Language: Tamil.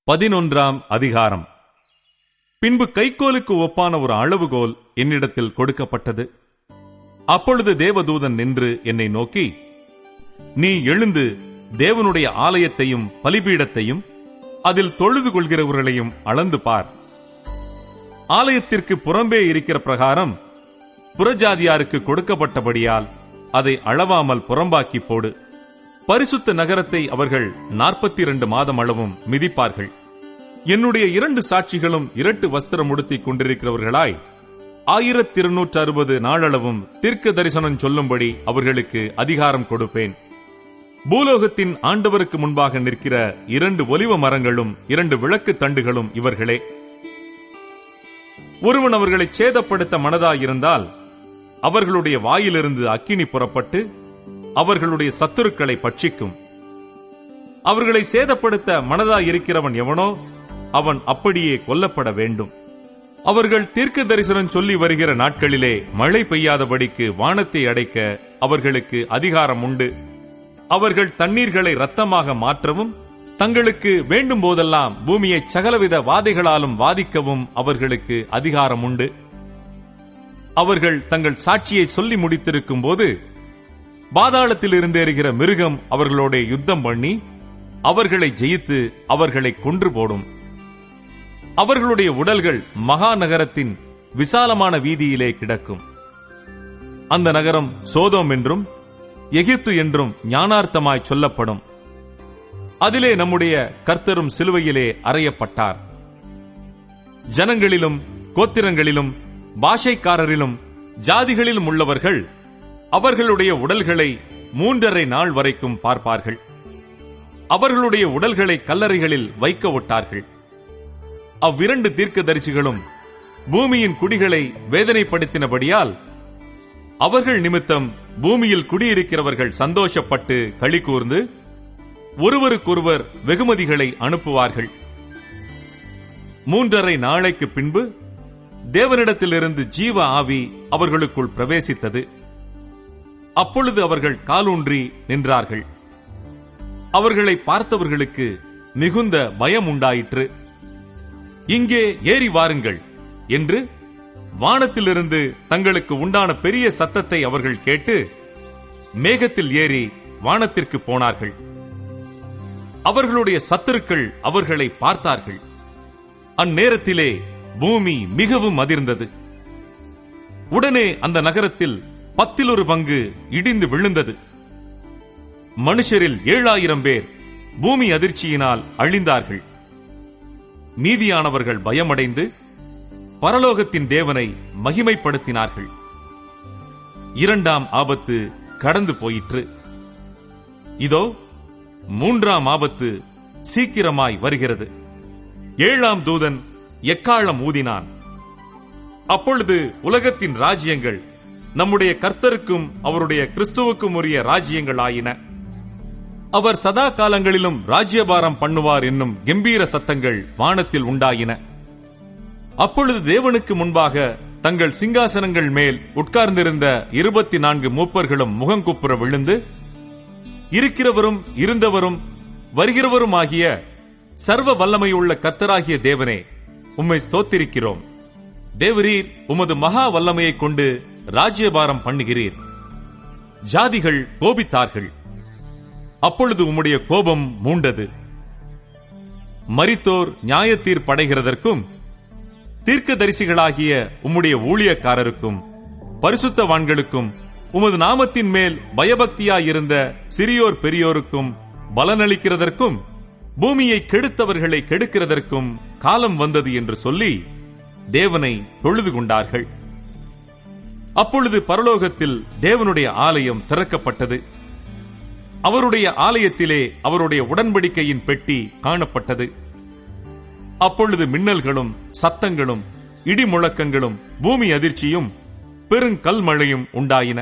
11ஆம் அதிகாரம். பின்பு கைக்கோலுக்கு ஒப்பான ஒரு அளவுகோல் என்னிடத்தில் கொடுக்கப்பட்டது. அப்பொழுது தேவதூதன் நின்று என்னை நோக்கி, நீ எழுந்து தேவனுடைய ஆலயத்தையும் பலிபீடத்தையும் அதில் தொழுது கொள்கிறவர்களையும் அளந்து பார். ஆலயத்திற்கு புறம்பே இருக்கிற பிரகாரம் புறஜாதியாருக்கு கொடுக்கப்பட்டபடியால் அதை அளவாமல் புறம்பாக்கி போடு. பரிசுத்த நகரத்தை அவர்கள் 42 மாதம் அளவும் மிதிப்பார்கள். என்னுடைய 2 சாட்சிகளும் இரட்டு வஸ்திரம் உடுத்திக் கொண்டிருக்கிறவர்களாய் 1260 நாளளவும் தீர்க்க தரிசனம் சொல்லும்படி அவர்களுக்கு அதிகாரம் கொடுப்பேன். பூலோகத்தின் ஆண்டவருக்கு முன்பாக நிற்கிற 2 ஒலிவ மரங்களும் 2 விளக்கு தண்டுகளும் இவர்களே. ஒருவன் அவர்களை சேதப்படுத்த மனதாயிருந்தால் அவர்களுடைய வாயிலிருந்து அக்கினி புறப்பட்டு அவர்களுடைய சத்துருக்களை பட்சிக்கும். அவர்களை சேதப்படுத்த மனதாயிருக்கிறவன் எவனோ அவன் அப்படியே கொல்லப்பட வேண்டும். அவர்கள் தீர்க்க தரிசனம் சொல்லி வருகிற நாட்களிலே மழை பெய்யாதபடிக்கு வானத்தை அடைக்க அவர்களுக்கு அதிகாரம் உண்டு. அவர்கள் தண்ணீர்களை இரத்தமாக மாற்றவும் தங்களுக்கு வேண்டும் போதெல்லாம் பூமியை சகலவித வாதைகளாலும் வாதிக்கவும் அவர்களுக்கு அதிகாரம் உண்டு. அவர்கள் தங்கள் சாட்சியை சொல்லி முடித்திருக்கும் போது பாதாளத்தில் இருந்து எறிகிற மிருகம் அவர்களோட யுத்தம் பண்ணி அவர்களை ஜெயித்து அவர்களை கொன்று போடும். அவர்களுடைய உடல்கள் மகா நகரத்தின் விசாலமான வீதியிலே கிடக்கும். அந்த நகரம் சோதோம் என்றும் எகிப்து என்றும் ஞானார்த்தமாய் சொல்லப்படும். அதிலே நம்முடைய கர்த்தரும் சிலுவையிலே அறையப்பட்டார். ஜனங்களிலும் கோத்திரங்களிலும் பாஷைக்காரரிலும் ஜாதிகளிலும் உள்ளவர்கள் அவர்களுடைய உடல்களை 3½ நாள் வரைக்கும் பார்ப்பார்கள். அவர்களுடைய உடல்களை கல்லறைகளில் வைக்க ஒட்டார்கள். அவ்விரண்டு தீர்க்கதரிசிகளும் பூமியின் குடிகளை வேதனைப்படுத்தினபடியால் அவர்கள் நிமித்தம் பூமியில் குடியிருக்கிறவர்கள் சந்தோஷப்பட்டு களி கூர்ந்து ஒருவருக்கொருவர் வெகுமதிகளை அனுப்புவார்கள். 3½ நாளைக்கு பின்பு தேவனிடத்திலிருந்து ஜீவ ஆவி அவர்களுக்குள் பிரவேசித்தது. அப்பொழுது அவர்கள் காலூன்றி நின்றார்கள். அவர்களை பார்த்தவர்களுக்கு மிகுந்த பயம் உண்டாயிற்று. இங்கே ஏறி வாருங்கள் என்று வானத்திலிருந்து தங்களுக்கு உண்டான பெரிய சத்தத்தை அவர்கள் கேட்டு மேகத்தில் ஏறி வானத்திற்கு போனார்கள். அவர்களுடைய சத்துருக்கள் அவர்களை பார்த்தார்கள். அந்நேரத்திலே பூமி மிகவும் அதிர்ந்தது. உடனே அந்த நகரத்தில் 10 பங்கு இடிந்து விழுந்தது. மனுஷரில் 7000 பேர் பூமி அதிர்ச்சியினால் அழிந்தார்கள். மீதியானவர்கள் பயமடைந்து பரலோகத்தின் தேவனை மகிமைப்படுத்தினார்கள். 2ஆம் ஆபத்து கடந்து போயிற்று. இதோ 3ஆம் ஆபத்து சீக்கிரமாய் வருகிறது. 7ஆம் தூதன் எக்காளம் ஊதினான். அப்பொழுது உலகத்தின் ராஜ்யங்கள் நம்முடைய கர்த்தருக்கும் அவருடைய கிறிஸ்துவுக்கும் உரிய ராஜ்யங்கள் ஆயின. அவர் சதா காலங்களிலும் ராஜ்யபாரம் பண்ணுவார் என்னும் கம்பீர சத்தங்கள் வானத்தில் உண்டாயின. அப்பொழுது தேவனுக்கு முன்பாக தங்கள் சிங்காசனங்கள் மேல் உட்கார்ந்திருந்த 24 மூப்பர்களும் முகங்குப்புற விழுந்து, இருக்கிறவரும் இருந்தவரும் வருகிறவரும் ஆகிய சர்வ வல்லமையுள்ள கர்த்தராகிய தேவனே, உம்மை ஸ்தோத்திரிக்கிறோம். தேவரீர் உமது மகா வல்லமையை கொண்டு ராஜ்யபாரம் பண்ணுகிறீர். ஜாதிகள் கோபித்தார்கள். அப்பொழுது உம்முடைய கோபம் மூண்டது. மரித்தோர் நியாயத்தீர்ப்படைகிறதற்கும் தீர்க்கதரிசிகளாகிய உம்முடைய ஊழியக்காரருக்கும் பரிசுத்தவான்களுக்கும் உமது நாமத்தின் மேல் பயபக்தியாயிருந்த சிறியோர் பெரியோருக்கும் பலனளிக்கிறதற்கும் பூமியை கெடுத்தவர்களை கெடுக்கிறதற்கும் காலம் வந்தது என்று சொல்லி தேவனை தொழுது கொண்டார்கள். அப்பொழுது பரலோகத்தில் தேவனுடைய ஆலயம் திறக்கப்பட்டது. அவருடைய ஆலயத்திலே அவருடைய உடன்படிக்கையின் பெட்டி காணப்பட்டது. அப்பொழுது மின்னல்களும் சத்தங்களும் இடி முழக்கங்களும் பூமி அதிர்ச்சியும் பெருங்கல்மழையும் உண்டாயின.